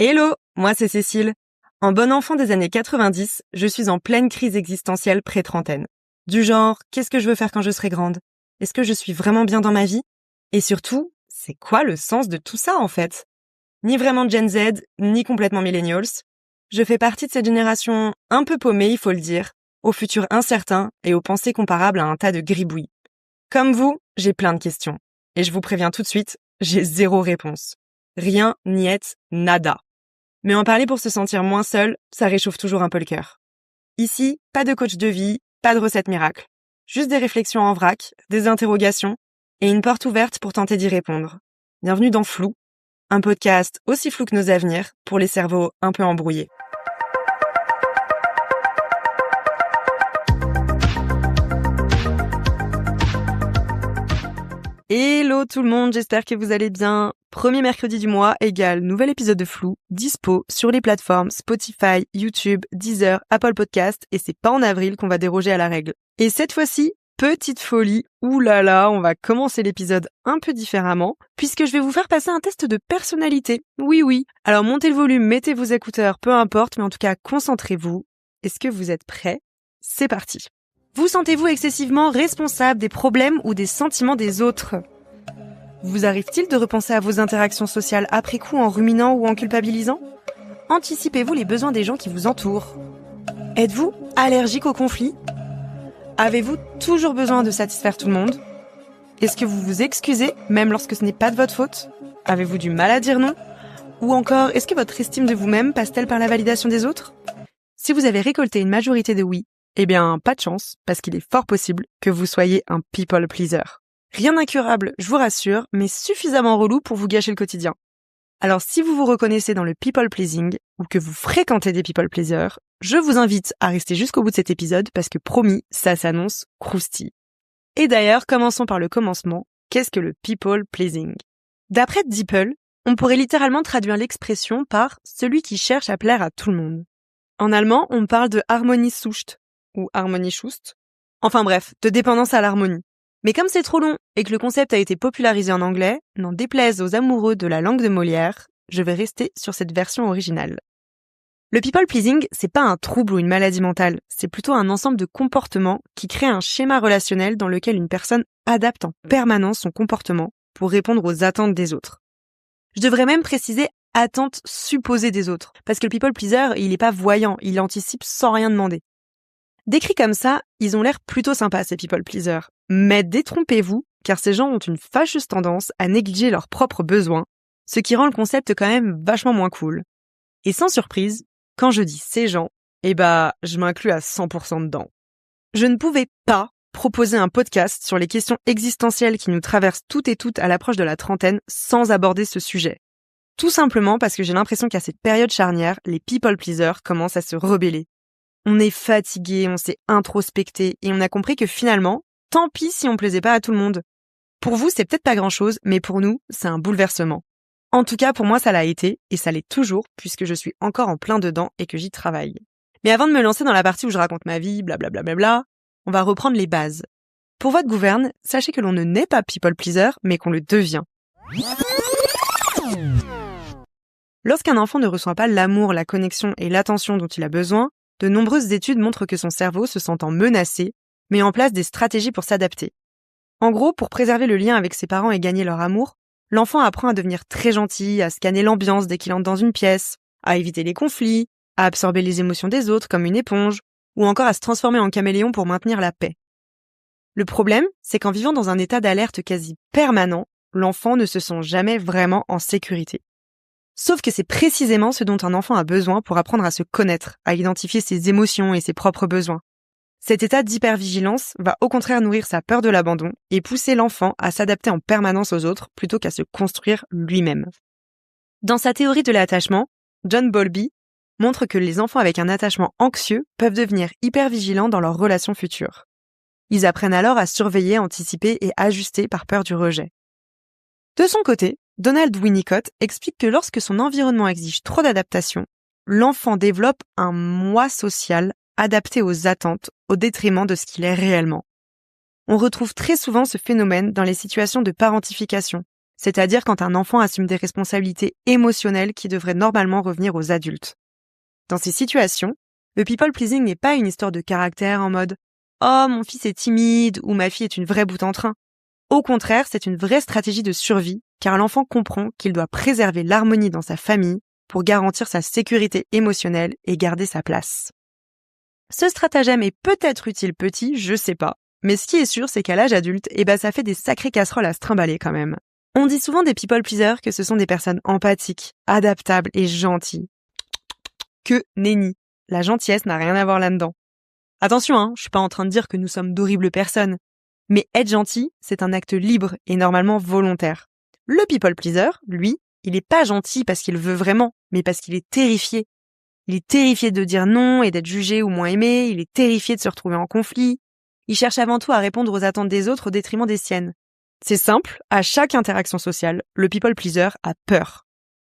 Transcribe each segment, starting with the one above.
Hello, moi c'est Cécile. En bonne enfant des années 90, je suis en pleine crise existentielle pré-trentaine. Du genre, qu'est-ce que je veux faire quand je serai grande? Est-ce que je suis vraiment bien dans ma vie? Et surtout, c'est quoi le sens de tout ça en fait? Ni vraiment Gen Z, ni complètement millennials. Je fais partie de cette génération un peu paumée, il faut le dire, au futur incertain et aux pensées comparables à un tas de gribouillis. Comme vous, j'ai plein de questions. Et je vous préviens tout de suite, j'ai zéro réponse. Rien, niet, nada. Mais en parler pour se sentir moins seul, ça réchauffe toujours un peu le cœur. Ici, pas de coach de vie, pas de recette miracle. Juste des réflexions en vrac, des interrogations et une porte ouverte pour tenter d'y répondre. Bienvenue dans Flou, un podcast aussi flou que nos avenirs pour les cerveaux un peu embrouillés. Hello tout le monde, j'espère que vous allez bien. Premier mercredi du mois égale nouvel épisode de Flou, dispo sur les plateformes Spotify, YouTube, Deezer, Apple Podcast, et c'est pas en avril qu'on va déroger à la règle. Et cette fois-ci, petite folie, oulala, on va commencer l'épisode un peu différemment, puisque je vais vous faire passer un test de personnalité. Oui. Alors montez le volume, mettez vos écouteurs, peu importe, mais en tout cas concentrez-vous. Est-ce que vous êtes prêts? C'est parti. Vous sentez-vous excessivement responsable des problèmes ou des sentiments des autres? Vous arrive-t-il de repenser à vos interactions sociales après coup en ruminant ou en culpabilisant? Anticipez-vous les besoins des gens qui vous entourent? Êtes-vous allergique aux conflits? Avez-vous toujours besoin de satisfaire tout le monde? Est-ce que vous vous excusez même lorsque ce n'est pas de votre faute? Avez-vous du mal à dire non? Ou encore, est-ce que votre estime de vous-même passe-t-elle par la validation des autres? Si vous avez récolté une majorité de oui, eh bien, pas de chance, parce qu'il est fort possible que vous soyez un people pleaser. Rien d'incurable, je vous rassure, mais suffisamment relou pour vous gâcher le quotidien. Alors si vous vous reconnaissez dans le people pleasing, ou que vous fréquentez des people pleasers, je vous invite à rester jusqu'au bout de cet épisode, parce que promis, ça s'annonce croustille. Et d'ailleurs, commençons par le commencement. Qu'est-ce que le people pleasing? D'après DeepL, on pourrait littéralement traduire l'expression par « celui qui cherche à plaire à tout le monde ». En allemand, on parle de Harmoniesucht, ou Harmonieschuss. Enfin bref, de dépendance à l'harmonie. Mais comme c'est trop long et que le concept a été popularisé en anglais, n'en déplaise aux amoureux de la langue de Molière, je vais rester sur cette version originale. Le people pleasing, c'est pas un trouble ou une maladie mentale, c'est plutôt un ensemble de comportements qui créent un schéma relationnel dans lequel une personne adapte en permanence son comportement pour répondre aux attentes des autres. Je devrais même préciser attentes supposées des autres, parce que le people pleaser, il est pas voyant, il anticipe sans rien demander. Décrits comme ça, ils ont l'air plutôt sympas ces people pleasers. Mais détrompez-vous, car ces gens ont une fâcheuse tendance à négliger leurs propres besoins, ce qui rend le concept quand même vachement moins cool. Et sans surprise, quand je dis ces gens, je m'inclus à 100% dedans. Je ne pouvais pas proposer un podcast sur les questions existentielles qui nous traversent toutes et toutes à l'approche de la trentaine sans aborder ce sujet. Tout simplement parce que j'ai l'impression qu'à cette période charnière, les people pleasers commencent à se rebeller. On est fatigué, on s'est introspecté et on a compris que finalement, tant pis si on plaisait pas à tout le monde. Pour vous, c'est peut-être pas grand-chose, mais pour nous, c'est un bouleversement. En tout cas, pour moi, ça l'a été et ça l'est toujours puisque je suis encore en plein dedans et que j'y travaille. Mais avant de me lancer dans la partie où je raconte ma vie, blablabla, on va reprendre les bases. Pour votre gouverne, sachez que l'on ne naît pas people pleaser, mais qu'on le devient. Lorsqu'un enfant ne reçoit pas l'amour, la connexion et l'attention dont il a besoin, de nombreuses études montrent que son cerveau, se sentant menacé, met en place des stratégies pour s'adapter. En gros, pour préserver le lien avec ses parents et gagner leur amour, l'enfant apprend à devenir très gentil, à scanner l'ambiance dès qu'il entre dans une pièce, à éviter les conflits, à absorber les émotions des autres comme une éponge, ou encore à se transformer en caméléon pour maintenir la paix. Le problème, c'est qu'en vivant dans un état d'alerte quasi permanent, l'enfant ne se sent jamais vraiment en sécurité. Sauf que c'est précisément ce dont un enfant a besoin pour apprendre à se connaître, à identifier ses émotions et ses propres besoins. Cet état d'hypervigilance va au contraire nourrir sa peur de l'abandon et pousser l'enfant à s'adapter en permanence aux autres plutôt qu'à se construire lui-même. Dans sa théorie de l'attachement, John Bowlby montre que les enfants avec un attachement anxieux peuvent devenir hypervigilants dans leurs relations futures. Ils apprennent alors à surveiller, anticiper et ajuster par peur du rejet. De son côté, Donald Winnicott explique que lorsque son environnement exige trop d'adaptation, l'enfant développe un moi social adapté aux attentes au détriment de ce qu'il est réellement. On retrouve très souvent ce phénomène dans les situations de parentification, c'est-à-dire quand un enfant assume des responsabilités émotionnelles qui devraient normalement revenir aux adultes. Dans ces situations, le people pleasing n'est pas une histoire de caractère en mode « Oh, mon fils est timide » ou « Ma fille est une vraie boute en train ». Au contraire, c'est une vraie stratégie de survie, car l'enfant comprend qu'il doit préserver l'harmonie dans sa famille pour garantir sa sécurité émotionnelle et garder sa place. Ce stratagème est peut-être utile petit, je sais pas, mais ce qui est sûr, c'est qu'à l'âge adulte, ça fait des sacrées casseroles à se trimballer quand même. On dit souvent des people pleasers que ce sont des personnes empathiques, adaptables et gentilles. Que nenni, la gentillesse n'a rien à voir là-dedans. Attention, je suis pas en train de dire que nous sommes d'horribles personnes, mais être gentil, c'est un acte libre et normalement volontaire. Le people pleaser, lui, il est pas gentil parce qu'il veut vraiment, mais parce qu'il est terrifié. Il est terrifié de dire non et d'être jugé ou moins aimé, il est terrifié de se retrouver en conflit. Il cherche avant tout à répondre aux attentes des autres au détriment des siennes. C'est simple, à chaque interaction sociale, le people pleaser a peur.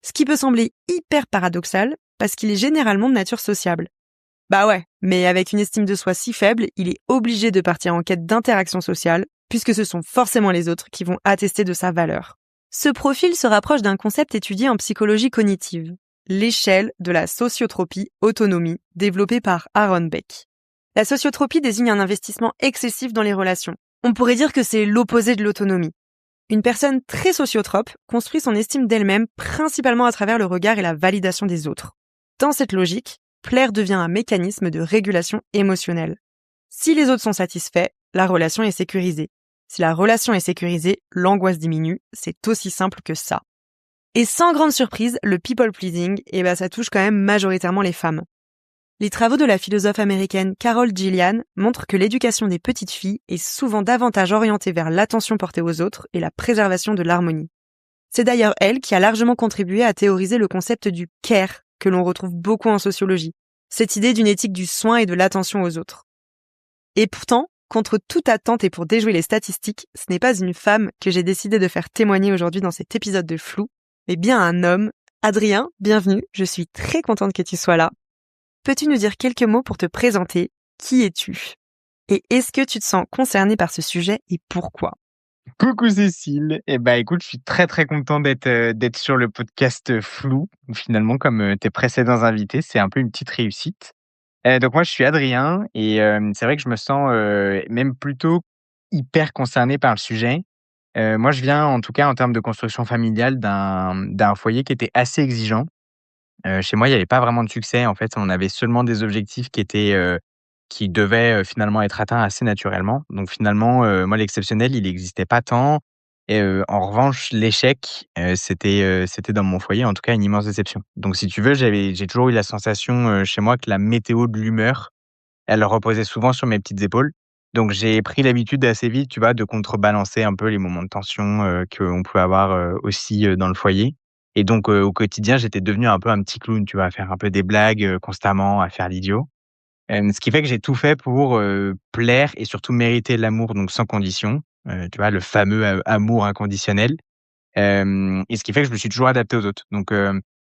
Ce qui peut sembler hyper paradoxal, parce qu'il est généralement de nature sociable. Bah ouais, mais avec une estime de soi si faible, il est obligé de partir en quête d'interaction sociale, puisque ce sont forcément les autres qui vont attester de sa valeur. Ce profil se rapproche d'un concept étudié en psychologie cognitive, l'échelle de la sociotropie-autonomie, développée par Aaron Beck. La sociotropie désigne un investissement excessif dans les relations. On pourrait dire que c'est l'opposé de l'autonomie. Une personne très sociotrope construit son estime d'elle-même principalement à travers le regard et la validation des autres. Dans cette logique, plaire devient un mécanisme de régulation émotionnelle. Si les autres sont satisfaits, la relation est sécurisée. Si la relation est sécurisée, l'angoisse diminue, c'est aussi simple que ça. Et sans grande surprise, le people pleasing, ça touche quand même majoritairement les femmes. Les travaux de la philosophe américaine Carol Gillian montrent que l'éducation des petites filles est souvent davantage orientée vers l'attention portée aux autres et la préservation de l'harmonie. C'est d'ailleurs elle qui a largement contribué à théoriser le concept du care, que l'on retrouve beaucoup en sociologie, cette idée d'une éthique du soin et de l'attention aux autres. Et pourtant, contre toute attente et pour déjouer les statistiques, ce n'est pas une femme que j'ai décidé de faire témoigner aujourd'hui dans cet épisode de Flou, mais bien un homme. Adrien, bienvenue, je suis très contente que tu sois là. Peux-tu nous dire quelques mots pour te présenter? Qui es-tu? Et est-ce que tu te sens concerné par ce sujet et pourquoi? Coucou Cécile, écoute, je suis très très content d'être sur le podcast Flou. Finalement, comme tes précédents invités, c'est un peu une petite réussite. Donc moi, je suis Adrien et c'est vrai que je me sens même plutôt hyper concerné par le sujet. Moi, je viens, en tout cas en termes de construction familiale, d'un foyer qui était assez exigeant. Chez moi, il y avait pas vraiment de succès. En fait, on avait seulement des objectifs qui devaient, finalement être atteints assez naturellement. Donc finalement, moi, l'exceptionnel, il existait pas tant et en revanche, l'échec, c'était dans mon foyer, en tout cas, une immense déception. Donc si tu veux, j'ai toujours eu la sensation, chez moi que la météo de l'humeur, elle reposait souvent sur mes petites épaules. Donc j'ai pris l'habitude assez vite, tu vois, de contrebalancer un peu les moments de tension, qu'on pouvait avoir, aussi, dans le foyer. Et donc, au quotidien, j'étais devenu un peu un petit clown, tu vois? À faire un peu des blagues, constamment, à faire l'idiot. Ce qui fait que j'ai tout fait pour, plaire et surtout mériter l'amour, donc sans condition, tu vois? Le fameux amour inconditionnel. Et ce qui fait que je me suis toujours adapté aux autres. Donc,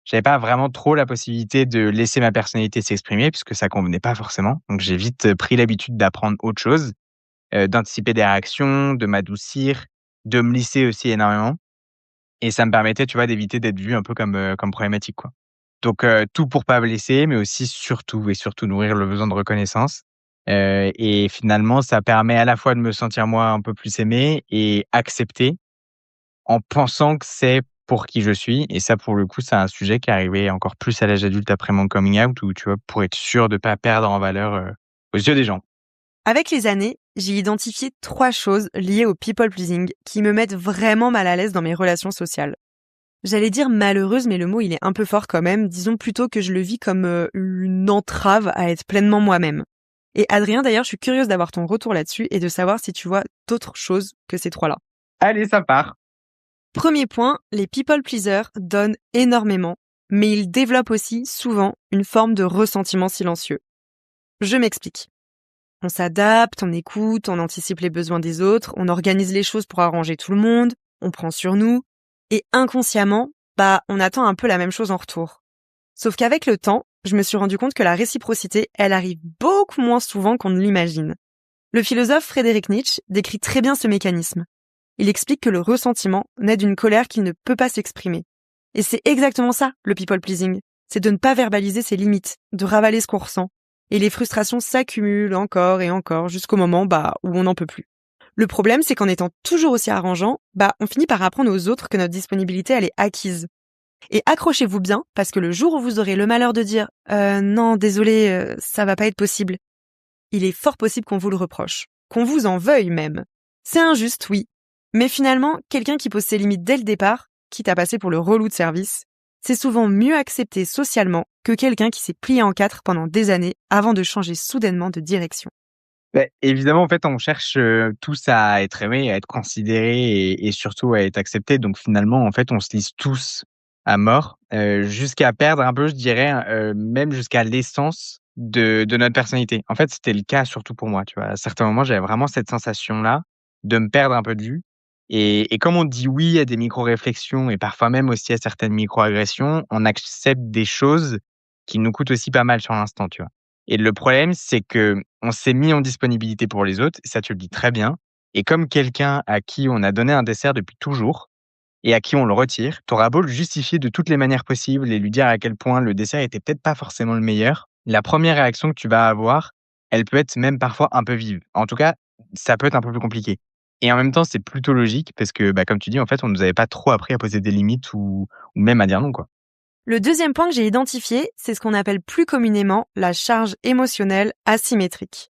j'avais pas vraiment trop la possibilité de laisser ma personnalité s'exprimer puisque ça convenait pas forcément. Donc j'ai vite, pris l'habitude d'apprendre autre chose, d'anticiper des réactions, de m'adoucir, de me lisser aussi énormément et ça me permettait, tu vois, d'éviter d'être vu un peu comme problématique, quoi. Donc, tout pour pas blesser, mais aussi surtout et surtout nourrir le besoin de reconnaissance. Et finalement, ça permet à la fois de me sentir moi un peu plus aimé et accepté en pensant que c'est pour qui je suis. Et ça, pour le coup, c'est un sujet qui est arrivé encore plus à l'âge adulte après mon coming out où, tu vois, pour être sûr de pas perdre en valeur, aux yeux des gens. Avec les années, j'ai identifié 3 choses liées au people pleasing qui me mettent vraiment mal à l'aise dans mes relations sociales. J'allais dire malheureuse, mais le mot il est un peu fort quand même. Disons plutôt que je le vis comme une entrave à être pleinement moi-même. Et Adrien, d'ailleurs, je suis curieuse d'avoir ton retour là-dessus et de savoir si tu vois d'autres choses que ces 3-là. Allez, ça part! Premier point, les people pleasers donnent énormément, mais ils développent aussi souvent une forme de ressentiment silencieux. Je m'explique. On s'adapte, on écoute, on anticipe les besoins des autres, on organise les choses pour arranger tout le monde, on prend sur nous, et inconsciemment, on attend un peu la même chose en retour. Sauf qu'avec le temps, je me suis rendu compte que la réciprocité, elle arrive beaucoup moins souvent qu'on ne l'imagine. Le philosophe Friedrich Nietzsche décrit très bien ce mécanisme. Il explique que le ressentiment naît d'une colère qui ne peut pas s'exprimer. Et c'est exactement ça, le people pleasing. C'est de ne pas verbaliser ses limites, de ravaler ce qu'on ressent. Et les frustrations s'accumulent encore et encore jusqu'au moment où on n'en peut plus. Le problème, c'est qu'en étant toujours aussi arrangeant, on finit par apprendre aux autres que notre disponibilité, elle est acquise. Et accrochez-vous bien, parce que le jour où vous aurez le malheur de dire « non, désolé, ça va pas être possible », il est fort possible qu'on vous le reproche, qu'on vous en veuille même. C'est injuste, oui. Mais finalement, quelqu'un qui pose ses limites dès le départ, quitte à passer pour le relou de service, c'est souvent mieux accepté socialement que quelqu'un qui s'est plié en quatre pendant des années avant de changer soudainement de direction. Évidemment, en fait, on cherche, tous à être aimés, à être considérés et surtout à être acceptés. Donc finalement, en fait, on se lisse tous à mort, jusqu'à perdre un peu, je dirais, même jusqu'à l'essence de notre personnalité. En fait, c'était le cas surtout pour moi, tu vois? À certains moments, j'avais vraiment cette sensation-là de me perdre un peu de vue et comme on dit oui à des micro-réflexions et parfois même aussi à certaines micro-agressions, on accepte des choses qui nous coûtent aussi pas mal sur l'instant, tu vois? Et le problème, c'est que on s'est mis en disponibilité pour les autres, et ça tu le dis très bien. Et comme quelqu'un à qui on a donné un dessert depuis toujours et à qui on le retire, tu auras beau le justifier de toutes les manières possibles et lui dire à quel point le dessert était peut-être pas forcément le meilleur, la première réaction que tu vas avoir, elle peut être même parfois un peu vive. En tout cas, ça peut être un peu plus compliqué. Et en même temps, c'est plutôt logique parce que, comme tu dis, en fait, on nous avait pas trop appris à poser des limites ou même à dire non, quoi. Le deuxième point que j'ai identifié, c'est ce qu'on appelle plus communément la charge émotionnelle asymétrique.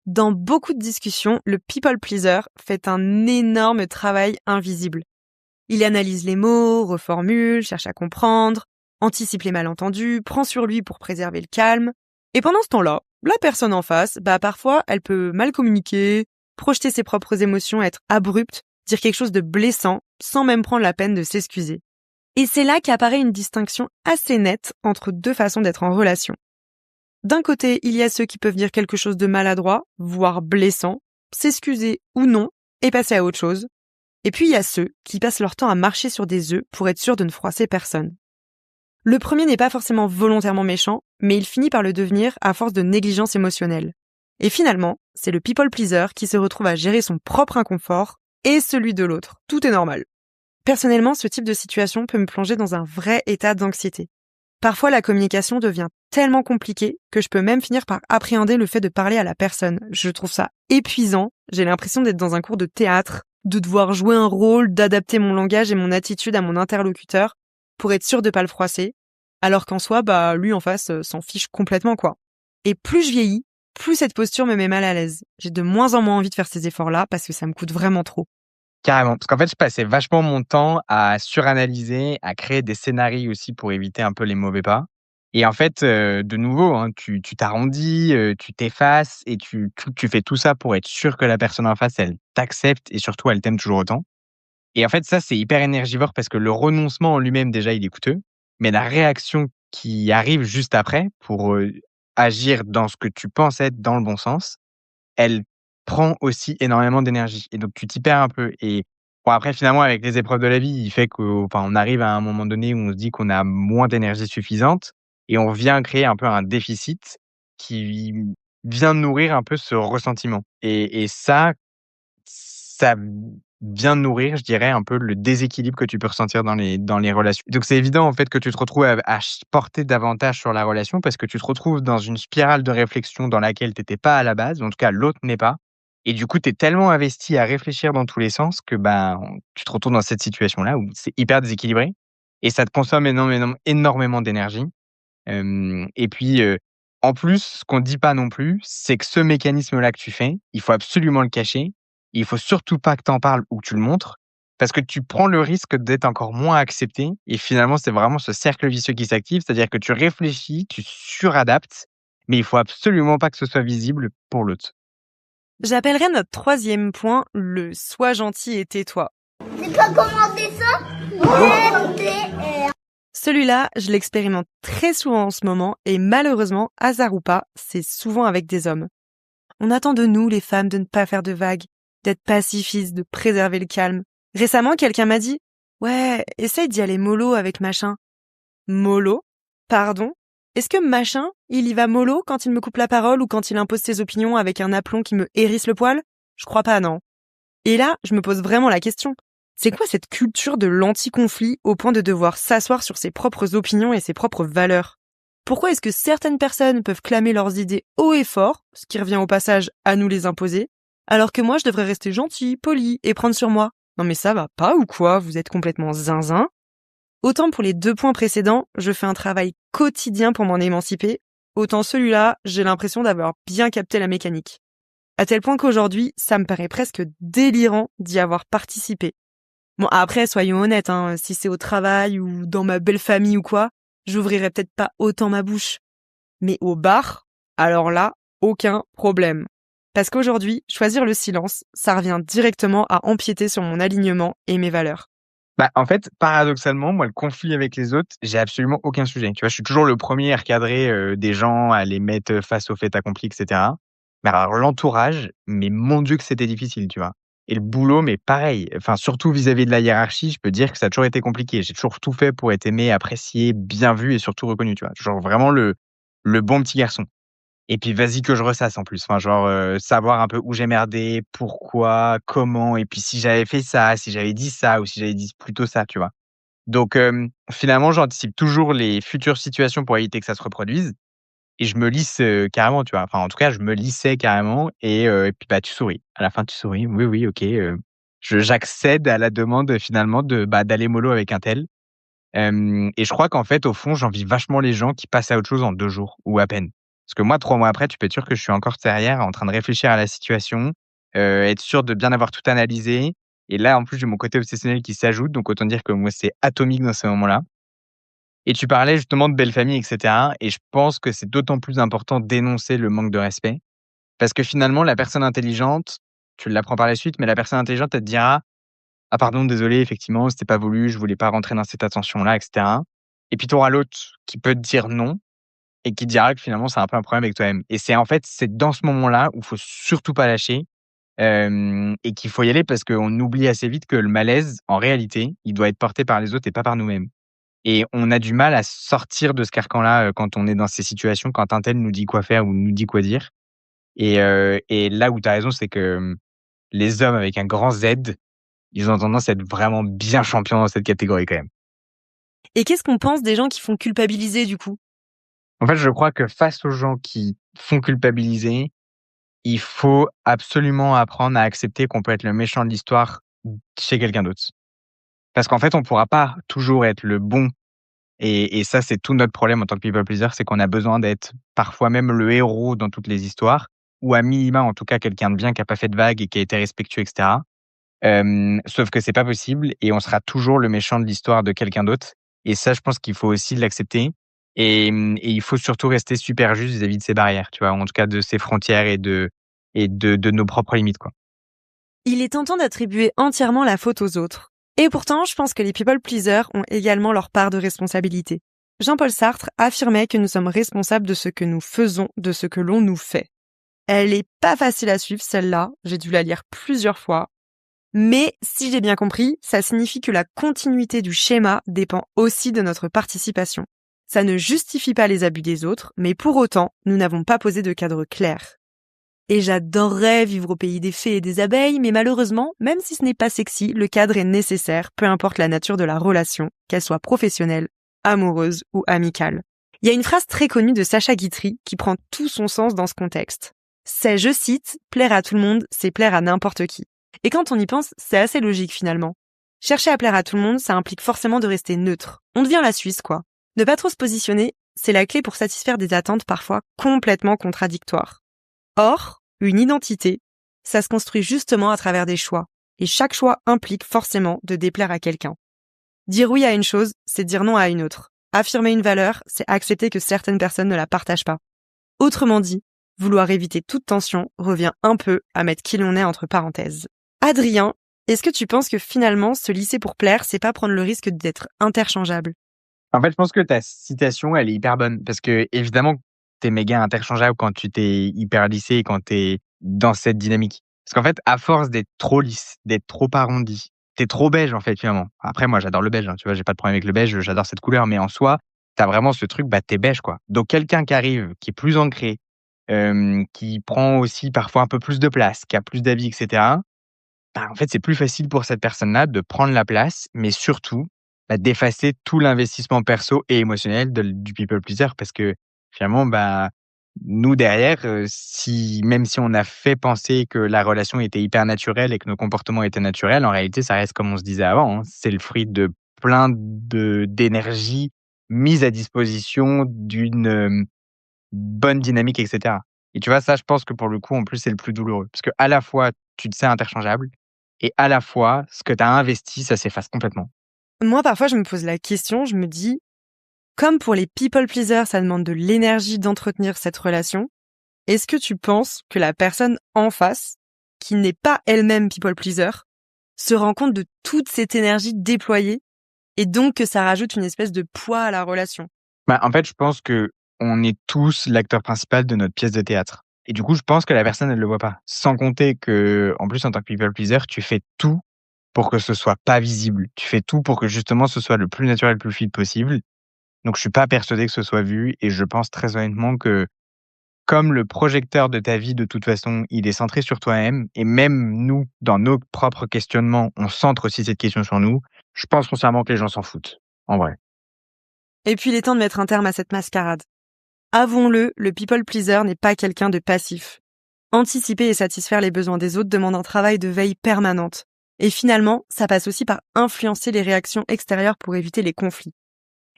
Dans beaucoup de discussions, le people pleaser fait un énorme travail invisible. Il analyse les mots, reformule, cherche à comprendre, anticipe les malentendus, prend sur lui pour préserver le calme. Et pendant ce temps-là, la personne en face, parfois, elle peut mal communiquer, projeter ses propres émotions, être abrupte, dire quelque chose de blessant, sans même prendre la peine de s'excuser. Et c'est là qu'apparaît une distinction assez nette entre deux façons d'être en relation. D'un côté, il y a ceux qui peuvent dire quelque chose de maladroit, voire blessant, s'excuser ou non, et passer à autre chose. Et puis il y a ceux qui passent leur temps à marcher sur des œufs pour être sûrs de ne froisser personne. Le premier n'est pas forcément volontairement méchant, mais il finit par le devenir à force de négligence émotionnelle. Et finalement, c'est le people pleaser qui se retrouve à gérer son propre inconfort et celui de l'autre. Tout est normal. Personnellement, ce type de situation peut me plonger dans un vrai état d'anxiété. Parfois, la communication devient tellement compliquée que je peux même finir par appréhender le fait de parler à la personne. Je trouve ça épuisant. J'ai l'impression d'être dans un cours de théâtre, de devoir jouer un rôle, d'adapter mon langage et mon attitude à mon interlocuteur pour être sûr de pas le froisser, alors qu'en soi, lui en face s'en fiche complètement, quoi. Et plus je vieillis, plus cette posture me met mal à l'aise. J'ai de moins en moins envie de faire ces efforts-là parce que ça me coûte vraiment trop. Carrément, parce qu'en fait, je passais vachement mon temps à suranalyser, à créer des scénarios aussi pour éviter un peu les mauvais pas. Et en fait, de nouveau, hein, tu t'arrondis, tu t'effaces et tu fais tout ça pour être sûr que la personne en face, elle t'accepte et surtout elle t'aime toujours autant. Et en fait, ça, c'est hyper énergivore parce que le renoncement en lui-même, déjà, il est coûteux, mais la réaction qui arrive juste après pour, agir dans ce que tu penses être dans le bon sens, elle prend aussi énormément d'énergie et donc tu t'y perds un peu et bon après finalement avec les épreuves de la vie, il fait on arrive à un moment donné où on se dit qu'on a moins d'énergie suffisante et on vient créer un peu un déficit qui vient nourrir un peu ce ressentiment et ça vient nourrir, je dirais, un peu le déséquilibre que tu peux ressentir dans les relations. Donc c'est évident, en fait, que tu te retrouves à porter davantage sur la relation parce que tu te retrouves dans une spirale de réflexion dans laquelle tu étais pas à la base, ou en tout cas l'autre n'est pas et du coup, tu es tellement investi à réfléchir dans tous les sens que, tu te retrouves dans cette situation-là où c'est hyper déséquilibré et ça te consomme énormément d'énergie. Hem et puis, en plus, ce qu'on dit pas non plus, c'est que ce mécanisme-là que tu fais, il faut absolument le cacher. Il faut surtout pas que tu en parles ou que tu le montres, parce que tu prends le risque d'être encore moins accepté et finalement, c'est vraiment ce cercle vicieux qui s'active. C'est-à-dire que tu réfléchis, tu suradaptes, mais il faut absolument pas que ce soit visible pour l'autre. J'appellerais notre troisième point le « sois gentil et tais-toi ». C'est pas comment on dit ça? MDR. Celui-là, je l'expérimente très souvent en ce moment et malheureusement, hasard ou pas, c'est souvent avec des hommes. On attend de nous, les femmes, de ne pas faire de vagues, d'être pacifistes, de préserver le calme. Récemment, quelqu'un m'a dit « Ouais, essaye d'y aller mollo avec machin ». Mollo? Pardon? Est-ce que machin, il y va mollo quand il me coupe la parole ou quand il impose ses opinions avec un aplomb qui me hérisse le poil? Je crois pas, non. Et là, je me pose vraiment la question. C'est quoi cette culture de l'anti-conflit au point de devoir s'asseoir sur ses propres opinions et ses propres valeurs? Pourquoi est-ce que certaines personnes peuvent clamer leurs idées haut et fort, ce qui revient au passage à nous les imposer, alors que moi je devrais rester gentil, poli et prendre sur moi? Non mais ça va pas ou quoi? Vous êtes complètement zinzin? Autant pour les 2 points précédents, je fais un travail quotidien pour m'en émanciper, autant celui-là, j'ai l'impression d'avoir bien capté la mécanique. À tel point qu'aujourd'hui, ça me paraît presque délirant d'y avoir participé. Bon, après, soyons honnêtes, si c'est au travail ou dans ma belle famille ou quoi, j'ouvrirai peut-être pas autant ma bouche. Mais au bar, alors là, aucun problème. Parce qu'aujourd'hui, choisir le silence, ça revient directement à empiéter sur mon alignement et mes valeurs. Bah, en fait, paradoxalement, moi, le conflit avec les autres, j'ai absolument aucun sujet. Tu vois, je suis toujours le premier à recadrer des gens, à les mettre face au fait accompli, etc. Mais alors, l'entourage, mais mon Dieu que c'était difficile, tu vois. Et le boulot, mais pareil. Enfin, surtout vis-à-vis de la hiérarchie, je peux dire que ça a toujours été compliqué. J'ai toujours tout fait pour être aimé, apprécié, bien vu et surtout reconnu, tu vois. Genre vraiment le bon petit garçon. Et puis vas-y que je ressasse en plus. Enfin, genre, savoir un peu où j'ai merdé, pourquoi, comment et puis si j'avais fait ça, si j'avais dit ça ou si j'avais dit plutôt ça, tu vois? Donc, finalement, j'anticipe toujours les futures situations pour éviter que ça se reproduise et je me lisse, carrément, tu vois? Enfin, en tout cas, je me lissais carrément et puis, bah, tu souris. À la fin, tu souris. Oui, oui, OK, j'accède à la demande, finalement de, bah, d'aller mollo avec untel. Et je crois qu'en fait, au fond, j'envie vachement les gens qui passent à autre chose en 2 jours ou à peine. Parce que moi, 3 mois après, tu peux être sûr que je suis encore derrière en train de réfléchir à la situation, être sûr de bien avoir tout analysé et là, en plus, j'ai mon côté obsessionnel qui s'ajoute, donc autant dire que moi, c'est atomique dans ces moments-là. Et tu parlais justement de belle famille et cetera et je pense que c'est d'autant plus important d'énoncer le manque de respect parce que finalement, la personne intelligente, tu l'apprends par la suite, mais la personne intelligente, elle te dira: «Ah pardon, désolé, effectivement, c'était pas voulu, je voulais pas rentrer dans cette attention-là» et cetera. Et puis tu auras l'autre qui peut te dire non et qui dira que finalement c'est un peu un problème avec toi-même. Et c'est en fait, c'est dans ce moment-là où il faut surtout pas lâcher, et qu'il faut y aller parce qu'on oublie assez vite que le malaise, en réalité, il doit être porté par les autres et pas par nous-mêmes. Et on a du mal à sortir de ce carcan-là, quand on est dans ces situations, quand un tel nous dit quoi faire ou nous dit quoi dire. Et là où tu as raison, c'est que, les hommes avec un grand Z, ils ont tendance à être vraiment bien champions dans cette catégorie quand même. Et qu'est-ce qu'on pense des gens qui font culpabiliser du coup? En fait, je crois que face aux gens qui font culpabiliser, il faut absolument apprendre à accepter qu'on peut être le méchant de l'histoire chez quelqu'un d'autre. Parce qu'en fait, on pourra pas toujours être le bon et ça, c'est tout notre problème en tant que people pleaser, c'est qu'on a besoin d'être parfois même le héros dans toutes les histoires ou à minima, en tout cas, quelqu'un de bien qui a pas fait de vagues et qui a été respectueux et cetera. Sauf que c'est pas possible et on sera toujours le méchant de l'histoire de quelqu'un d'autre et ça, je pense qu'il faut aussi l'accepter et il faut surtout rester super juste vis-à-vis de ses barrières, tu vois? En tout cas de ses frontières et de nos propres limites, quoi. Il est tentant d'attribuer entièrement la faute aux autres. Et pourtant, je pense que les people pleasers ont également leur part de responsabilité. Jean-Paul Sartre affirmait que nous sommes responsables de ce que nous faisons, de ce que l'on nous fait. Elle est pas facile à suivre, celle-là. J'ai dû la lire plusieurs fois. Mais, si j'ai bien compris, ça signifie que la continuité du schéma dépend aussi de notre participation. Ça ne justifie pas les abus des autres, mais pour autant, nous n'avons pas posé de cadre clair. Et j'adorerais vivre au pays des fées et des abeilles, mais malheureusement, même si ce n'est pas sexy, le cadre est nécessaire, peu importe la nature de la relation, qu'elle soit professionnelle, amoureuse ou amicale. Il y a une phrase très connue de Sacha Guitry qui prend tout son sens dans ce contexte. C'est, je cite, « plaire à tout le monde, c'est plaire à n'importe qui ». Et quand on y pense, c'est assez logique finalement. Chercher à plaire à tout le monde, ça implique forcément de rester neutre. On devient la Suisse, quoi. Ne pas trop se positionner, c'est la clé pour satisfaire des attentes parfois complètement contradictoires. Or, une identité, ça se construit justement à travers des choix. Et chaque choix implique forcément de déplaire à quelqu'un. Dire oui à une chose, c'est dire non à une autre. Affirmer une valeur, c'est accepter que certaines personnes ne la partagent pas. Autrement dit, vouloir éviter toute tension revient un peu à mettre qui l'on est entre parenthèses. Adrien, est-ce que tu penses que finalement, se lisser pour plaire, c'est pas prendre le risque d'être interchangeable? En fait, je pense que ta citation, elle est hyper bonne parce que évidemment, tu es méga interchangeable quand tu t'es hyper lissé et quand tu es dans cette dynamique. Parce qu'en fait, à force d'être trop lisse, d'être trop arrondi, tu es trop beige en fait finalement. Après moi, j'adore le beige, tu vois? J'ai pas de problème avec le beige, j'adore cette couleur, mais en soi, tu as vraiment ce truc, bah, tu es beige quoi. Donc quelqu'un qui arrive, qui est plus ancré, qui prend aussi parfois un peu plus de place, qui a plus d'avis et cetera, en fait, c'est plus facile pour cette personne-là de prendre la place, mais surtout, d'effacer tout l'investissement perso et émotionnel du people pleaser parce que finalement, nous derrière, si même si on a fait penser que la relation était hyper naturelle et que nos comportements étaient naturels, en réalité, ça reste comme on se disait avant, hein, c'est le fruit de plein d'énergie mise à disposition d'une, bonne dynamique et cetera. Et tu vois, ça, je pense que pour le coup, en plus, c'est le plus douloureux. Parce que à la fois, tu te sais interchangeable et à la fois, ce que tu as investi, ça s'efface complètement. Moi, parfois, je me pose la question, je me dis, comme pour les people pleasers, ça demande de l'énergie d'entretenir cette relation, est-ce que tu penses que la personne en face, qui n'est pas elle-même people pleaser, se rend compte de toute cette énergie déployée et donc que ça rajoute une espèce de poids à la relation? En fait, je pense que on est tous l'acteur principal de notre pièce de théâtre. Et du coup, je pense que la personne, elle le voit pas. Sans compter que, en plus, en tant que people pleaser, tu fais tout pour que ce soit pas visible. Tu fais tout pour que justement ce soit le plus naturel, le plus fluide possible. Donc, je suis pas persuadé que ce soit vu et je pense très honnêtement que comme le projecteur de ta vie, de toute façon, il est centré sur toi-même et même nous, dans nos propres questionnements, on centre aussi cette question sur nous. Je pense foncièrement que les gens s'en foutent, en vrai. Et puis il est temps de mettre un terme à cette mascarade. Avouons-le, le people pleaser n'est pas quelqu'un de passif. Anticiper et satisfaire les besoins des autres demande un travail de veille permanente. Et finalement, ça passe aussi par influencer les réactions extérieures pour éviter les conflits.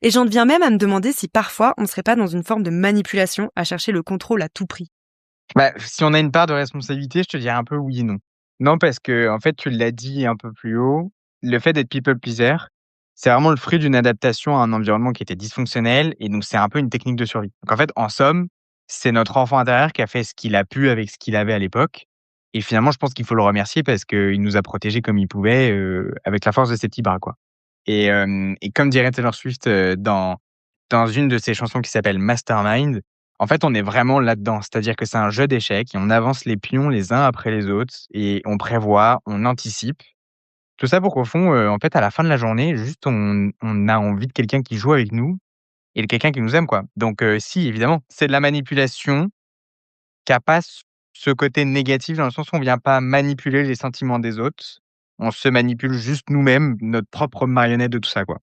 Et j'en viens même à me demander si parfois on ne serait pas dans une forme de manipulation à chercher le contrôle à tout prix. Si on a une part de responsabilité, je te dirais un peu oui et non. Non, parce que en fait, tu l'as dit un peu plus haut, le fait d'être people pleaser, c'est vraiment le fruit d'une adaptation à un environnement qui était dysfonctionnel et donc c'est un peu une technique de survie. Donc en fait, en somme, c'est notre enfant intérieur qui a fait ce qu'il a pu avec ce qu'il avait à l'époque et finalement, je pense qu'il faut le remercier parce qu'il nous a protégés comme il pouvait, avec la force de ses petits bras, quoi. Et comme dirait Taylor Swift, dans une de ses chansons qui s'appelle Mastermind, en fait, on est vraiment là-dedans. C'est-à-dire que c'est un jeu d'échecs et on avance les pions les uns après les autres et on prévoit, on anticipe. Tout ça pour qu'au fond, en fait, à la fin de la journée, juste on a envie de quelqu'un qui joue avec nous et de quelqu'un qui nous aime, quoi. Donc si, évidemment, c'est de la manipulation qui a pas ce côté négatif dans le sens où on vient pas manipuler les sentiments des autres. On se manipule juste nous-mêmes, notre propre marionnette de tout ça, quoi.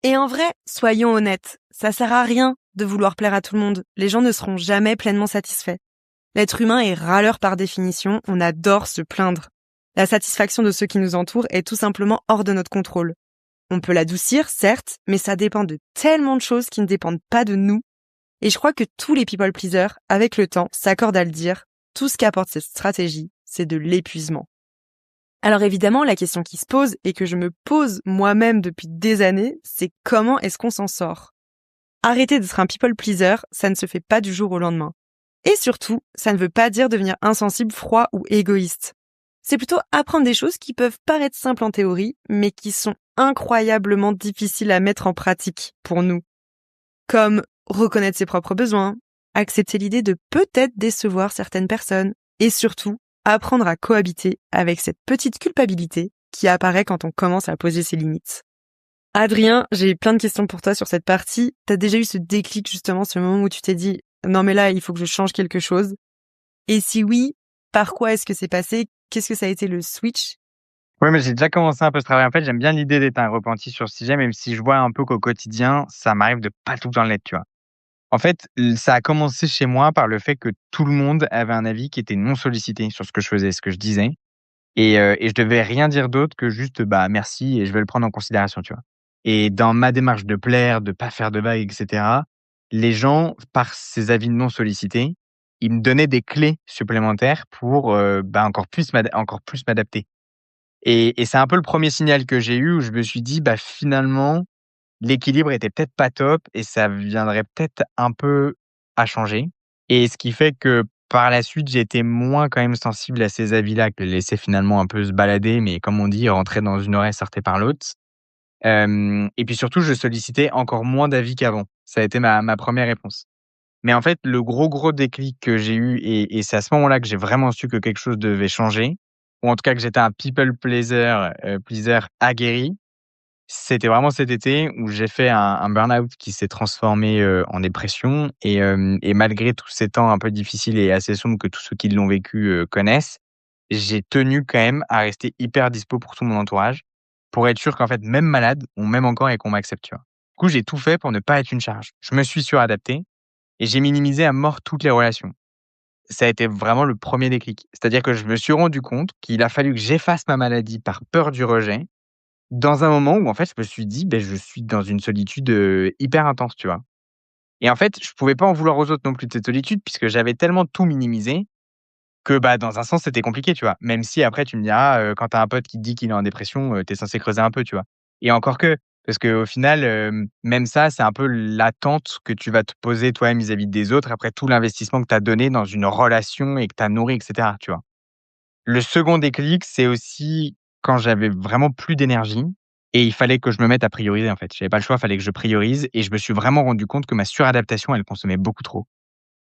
Et en vrai, soyons honnêtes, ça sert à rien de vouloir plaire à tout le monde. Les gens ne seront jamais pleinement satisfaits. L'être humain est râleur par définition, on adore se plaindre. La satisfaction de ceux qui nous entourent est tout simplement hors de notre contrôle. On peut l'adoucir, certes, mais ça dépend de tellement de choses qui ne dépendent pas de nous. Et je crois que tous les people pleasers, avec le temps, s'accordent à le dire, tout ce qu'apporte cette stratégie, c'est de l'épuisement. Alors évidemment, la question qui se pose, et que je me pose moi-même depuis des années, c'est comment est-ce qu'on s'en sort? Arrêter d'être un people pleaser, ça ne se fait pas du jour au lendemain. Et surtout, ça ne veut pas dire devenir insensible, froid ou égoïste. C'est plutôt apprendre des choses qui peuvent paraître simples en théorie, mais qui sont incroyablement difficiles à mettre en pratique pour nous. Comme reconnaître ses propres besoins, accepter l'idée de peut-être décevoir certaines personnes, et surtout, apprendre à cohabiter avec cette petite culpabilité qui apparaît quand on commence à poser ses limites. Adrien, j'ai plein de questions pour toi sur cette partie. T'as déjà eu ce déclic justement, ce moment où tu t'es dit « Non mais là, il faut que je change quelque chose ». Et si oui, par quoi est-ce que c'est passé? Qu'est-ce que ça a été le switch? Ouais, mais j'ai déjà commencé un peu ce travail. En fait, j'aime bien l'idée d'être un repenti sur le sujet, même si je vois un peu qu'au quotidien, ça m'arrive de pas tout le temps l'être, tu vois? En fait, ça a commencé chez moi par le fait que tout le monde avait un avis qui était non sollicité sur ce que je faisais, ce que je disais et je devais rien dire d'autre que juste, merci et je vais le prendre en considération, tu vois? Et dans ma démarche de plaire, de pas faire de vagues et cetera, les gens, par ces avis non sollicités, ils me donnaient des clés supplémentaires pour, encore plus m'adapter. Et c'est un peu le premier signal que j'ai eu où je me suis dit: finalement, l'équilibre était peut-être pas top et ça viendrait peut-être un peu à changer». Et ce qui fait que par la suite, j'ai été moins quand même sensible à ces avis-là, que les laisser finalement un peu se balader, mais comme on dit, rentrer dans une oreille, sortir par l'autre. Et puis surtout, je sollicitais encore moins d'avis qu'avant. Ça a été ma 1re réponse. Mais en fait, le gros déclic que j'ai eu et c'est à ce moment-là que j'ai vraiment su que quelque chose devait changer, ou en tout cas que j'étais un people pleaser aguerri. C'était vraiment cet été où j'ai fait un burn-out qui s'est transformé, en dépression et malgré tous ces temps un peu difficiles et assez sombres que tous ceux qui l'ont vécu, connaissent, j'ai tenu quand même à rester hyper dispo pour tout mon entourage, pour être sûr qu'en fait, même malade, on m'aime encore et qu'on m'accepte, tu vois? Du coup, j'ai tout fait pour ne pas être une charge. Je me suis suradapté et j'ai minimisé à mort toutes les relations. Ça a été vraiment le premier déclic. C'est-à-dire que je me suis rendu compte qu'il a fallu que j'efface ma maladie par peur du rejet, dans un moment où en fait, je me suis dit: «Beh, je suis dans une solitude, hyper intense», tu vois? Et en fait, je pouvais pas en vouloir aux autres non plus de cette solitude puisque j'avais tellement tout minimisé que, bah, dans un sens, c'était compliqué, tu vois? Même si après tu me diras, quand tu as un pote qui te dit qu'il est en dépression, tu es censé creuser un peu, tu vois? Et encore que, parce qu'au final, même ça, c'est un peu l'attente que tu vas te poser toi-même vis-à-vis des autres après tout l'investissement que tu as donné dans une relation et que tu as nourri et cetera, tu vois? Le second déclic, c'est aussi quand j'avais vraiment plus d'énergie et il fallait que je me mette à prioriser, en fait. J'avais pas le choix, il fallait que je priorise et je me suis vraiment rendu compte que ma suradaptation, elle consommait beaucoup trop.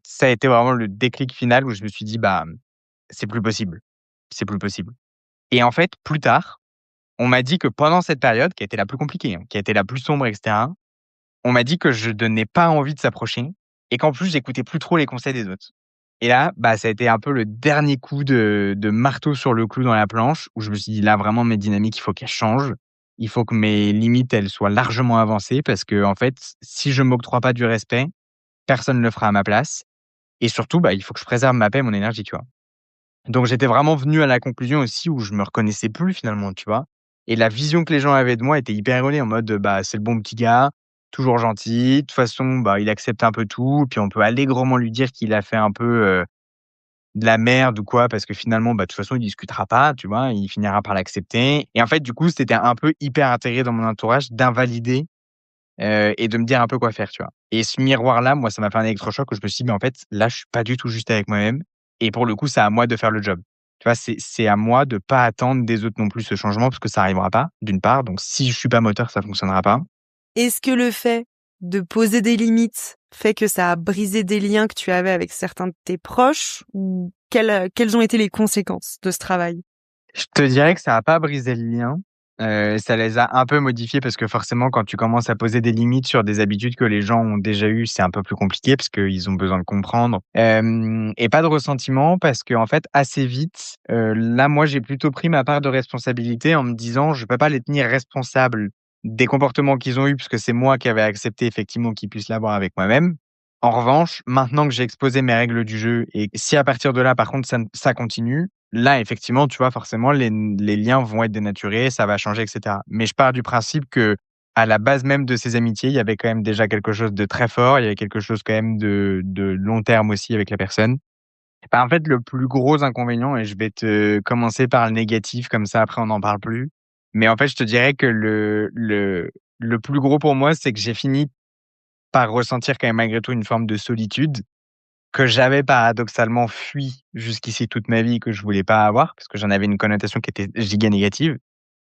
Ça a été vraiment le déclic final où je me suis dit: «Bah, c'est plus possible, c'est plus possible». Et en fait, plus tard, on m'a dit que pendant cette période qui a été la plus compliquée, hein, qui a été la plus sombre et cetera, on m'a dit que je donnais pas envie de s'approcher et qu'en plus j'écoutais plus trop les conseils des autres. Et là, bah, ça a été un peu le dernier coup de marteau sur le clou dans la planche où je me suis dit: «Là, vraiment mes dynamiques, il faut qu'elles changent. Il faut que mes limites, elles soient largement avancées parce que en fait, si je m'octroie pas du respect, personne ne le fera à ma place et surtout, bah, il faut que je préserve ma paix et mon énergie», tu vois? Donc j'étais vraiment venu à la conclusion aussi où je me reconnaissais plus finalement, tu vois? Et la vision que les gens avaient de moi était hyper erronée en mode, bah, c'est le bon petit gars, toujours gentil, de toute façon, bah, il accepte un peu tout, puis on peut allègrement lui dire qu'il a fait un peu, de la merde ou quoi parce que finalement, bah, de toute façon, il discutera pas, tu vois? Il finira par l'accepter et en fait, du coup, c'était un peu hyper intégré dans mon entourage d'invalider, et de me dire un peu quoi faire, tu vois? Et ce miroir-là, moi, ça m'a fait un électrochoc où je me suis dit: «Mais en fait, là, je suis pas du tout juste avec moi-même et pour le coup, c'est à moi de faire le job». Tu vois? C'est à moi de pas attendre des autres non plus ce changement parce que ça arrivera pas, d'une part, donc si je suis pas moteur, ça fonctionnera pas. Est-ce que le fait de poser des limites fait que ça a brisé des liens que tu avais avec certains de tes proches ou quelles ont été les conséquences de ce travail? Je te dirais que ça a pas brisé le lien, ça les a un peu modifiés parce que forcément quand tu commences à poser des limites sur des habitudes que les gens ont déjà eues, c'est un peu plus compliqué parce qu'ils ont besoin de comprendre. Hem Et pas de ressentiment parce qu'en fait assez vite, là moi j'ai plutôt pris ma part de responsabilité en me disant: «Je peux pas les tenir responsables des comportements qu'ils ont eus puisque c'est moi qui avais accepté effectivement qu'ils puissent l'avoir avec moi-même. En revanche, maintenant que j'ai exposé mes règles du jeu et si à partir de là par contre ça continue, là, effectivement, tu vois, forcément, les liens vont être dénaturés, ça va changer et cetera. Mais je pars du principe que à la base même de ces amitiés, il y avait quand même déjà quelque chose de très fort, il y avait quelque chose quand même de long terme aussi avec la personne. Bah, en fait, le plus gros inconvénient et je vais te commencer par le négatif, comme ça après on n'en parle plus. Mais en fait, je te dirais que le plus gros pour moi, c'est que j'ai fini par ressentir quand même malgré tout une forme de solitude que j'avais paradoxalement fui jusqu'ici toute ma vie, que je voulais pas avoir, parce que j'en avais une connotation qui était giga négative.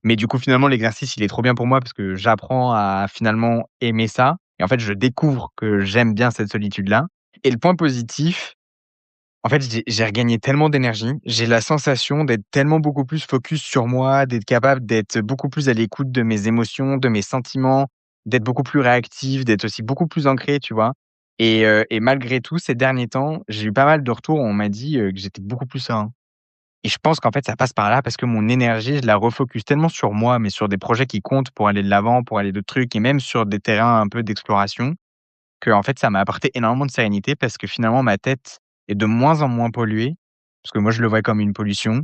Mais du coup, finalement, l'exercice, il est trop bien pour moi parce que j'apprends à finalement aimer ça et en fait, je découvre que j'aime bien cette solitude-là et le point positif, en fait, j'ai regagné tellement d'énergie. J'ai la sensation d'être tellement beaucoup plus focus sur moi, d'être capable d'être beaucoup plus à l'écoute de mes émotions, de mes sentiments, d'être beaucoup plus réactif, d'être aussi beaucoup plus ancré, tu vois? Et malgré tout, ces derniers temps, j'ai eu pas mal de retours où on m'a dit, que j'étais beaucoup plus serein. Et je pense qu'en fait, ça passe par là parce que mon énergie, je la refocus tellement sur moi, mais sur des projets qui comptent pour aller de l'avant, pour aller d'autres trucs et même sur des terrains un peu d'exploration, que en fait, ça m'a apporté énormément de sérénité parce que finalement ma tête est de moins en moins polluée, parce que moi je le vois comme une pollution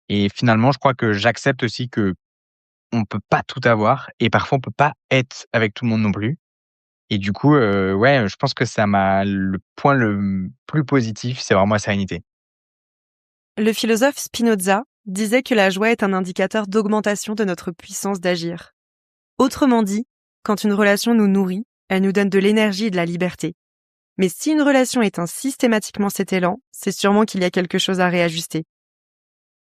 et finalement je crois que j'accepte aussi que on peut pas tout avoir et parfois on peut pas être avec tout le monde non plus et du coup, ouais, je pense que ça m'a le point le plus positif, c'est vraiment la sérénité. Le philosophe Spinoza disait que la joie est un indicateur d'augmentation de notre puissance d'agir. Autrement dit, quand une relation nous nourrit, elle nous donne de l'énergie et de la liberté. Mais si une relation éteint systématiquement cet élan, c'est sûrement qu'il y a quelque chose à réajuster.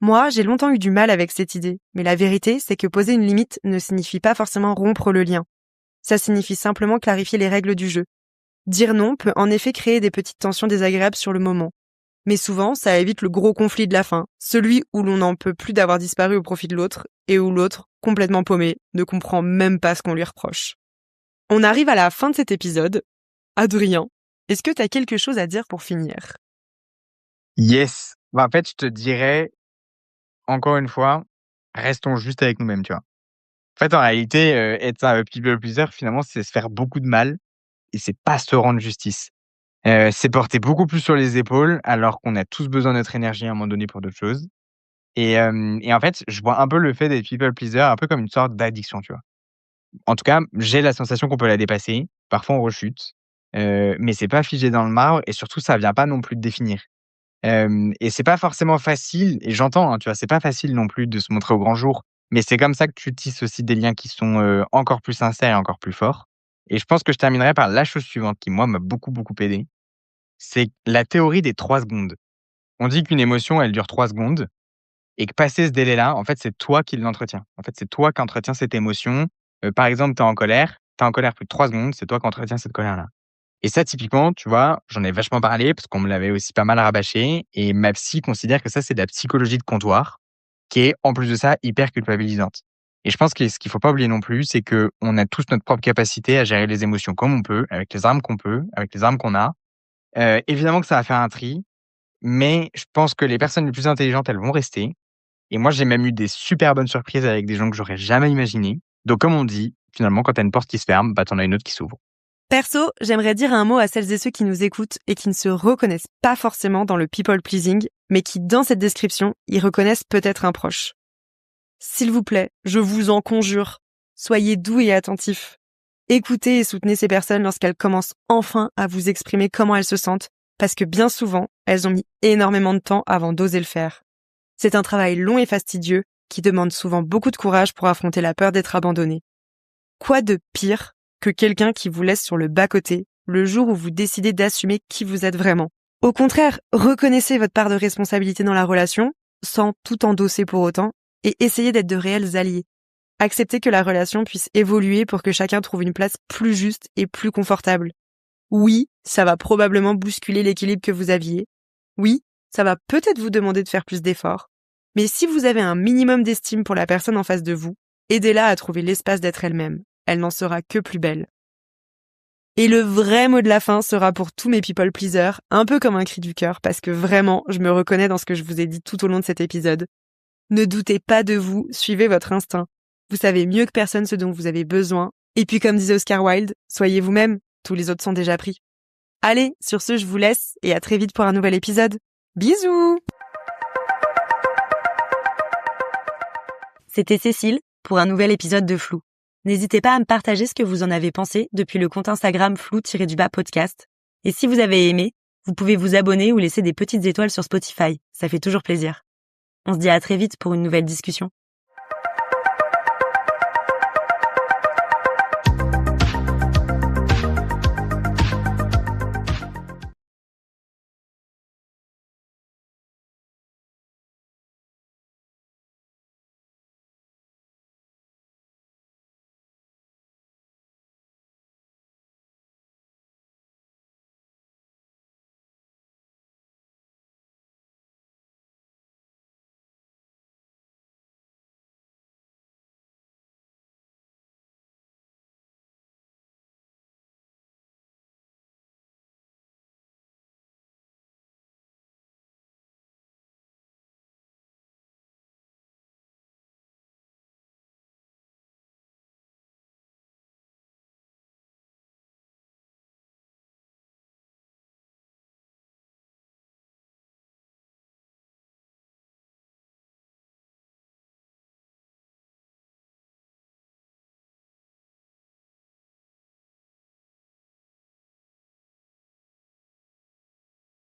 Moi, j'ai longtemps eu du mal avec cette idée, mais la vérité, c'est que poser une limite ne signifie pas forcément rompre le lien. Ça signifie simplement clarifier les règles du jeu. Dire non peut en effet créer des petites tensions désagréables sur le moment. Mais souvent, ça évite le gros conflit de la fin, celui où l'on n'en peut plus d'avoir disparu au profit de l'autre, et où l'autre, complètement paumé, ne comprend même pas ce qu'on lui reproche. On arrive à la fin de cet épisode. Adrien, est-ce que tu as quelque chose à dire pour finir? Yes! Bah, en fait, je te dirais encore une fois, restons juste avec nous-mêmes, tu vois? En fait, en réalité, être un people pleaser, finalement, c'est se faire beaucoup de mal et c'est pas se rendre justice. C'est porter beaucoup plus sur les épaules alors qu'on a tous besoin de notre énergie à un moment donné pour d'autres choses et en fait, je vois un peu le fait d'être people pleaser un peu comme une sorte d'addiction, tu vois? En tout cas, j'ai la sensation qu'on peut la dépasser. Parfois, on rechute, mais c'est pas figé dans le marbre et surtout, ça vient pas non plus te définir. Et c'est pas forcément facile et j'entends, hein, tu vois? C'est pas facile non plus de se montrer au grand jour, mais c'est comme ça que tu tisses aussi des liens qui sont, encore plus sincères et encore plus forts et je pense que je terminerai par la chose suivante qui, moi, m'a beaucoup, beaucoup aidé. C'est la théorie des 3 secondes. On dit qu'une émotion, elle dure 3 secondes et que passé ce délai-là, en fait, c'est toi qui l'entretiens. En fait, c'est toi qui entretiens cette émotion. Par exemple, tu es en colère plus de 3 secondes, c'est toi qui entretiens cette colère-là. Et ça, typiquement, tu vois, j'en ai vachement parlé parce qu'on me l'avait aussi pas mal rabâché et ma psy considère que ça, c'est de la psychologie de comptoir qui est, en plus de ça, hyper culpabilisante. Et je pense que ce qu'il faut pas oublier non plus, c'est qu'on a tous notre propre capacité à gérer les émotions comme on peut, avec les armes qu'on peut, avec les armes qu'on a. Évidemment que ça va faire un tri, mais je pense que les personnes les plus intelligentes, elles vont rester. Et moi, j'ai même eu des super bonnes surprises avec des gens que j'aurais jamais imaginé. Donc, comme on dit, finalement, quand tu as une porte qui se ferme, bah, tu en as une autre qui s'ouvre. Perso, j'aimerais dire un mot à celles et ceux qui nous écoutent et qui ne se reconnaissent pas forcément dans le people pleasing, mais qui, dans cette description, y reconnaissent peut-être un proche. S'il vous plaît, je vous en conjure, soyez doux et attentifs. Écoutez et soutenez ces personnes lorsqu'elles commencent enfin à vous exprimer comment elles se sentent, parce que bien souvent, elles ont mis énormément de temps avant d'oser le faire. C'est un travail long et fastidieux qui demande souvent beaucoup de courage pour affronter la peur d'être abandonné. Quoi de pire que quelqu'un qui vous laisse sur le bas-côté le jour où vous décidez d'assumer qui vous êtes vraiment? Au contraire, reconnaissez votre part de responsabilité dans la relation, sans tout endosser pour autant, et essayez d'être de réels alliés. Acceptez que la relation puisse évoluer pour que chacun trouve une place plus juste et plus confortable. Oui, ça va probablement bousculer l'équilibre que vous aviez. Oui, ça va peut-être vous demander de faire plus d'efforts. Mais si vous avez un minimum d'estime pour la personne en face de vous, aidez-la à trouver l'espace d'être elle-même. Elle n'en sera que plus belle. Et le vrai mot de la fin sera pour tous mes people pleasers, un peu comme un cri du cœur, parce que vraiment, je me reconnais dans ce que je vous ai dit tout au long de cet épisode. Ne doutez pas de vous, suivez votre instinct. Vous savez mieux que personne ce dont vous avez besoin. Et puis comme disait Oscar Wilde, soyez vous-même, tous les autres sont déjà pris. Allez, sur ce, je vous laisse et à très vite pour un nouvel épisode. Bisous! C'était Cécile pour un nouvel épisode de Flou. N'hésitez pas à me partager ce que vous en avez pensé depuis le compte Instagram flou-podcast. Et si vous avez aimé, vous pouvez vous abonner ou laisser des petites étoiles sur Spotify. Ça fait toujours plaisir. On se dit à très vite pour une nouvelle discussion.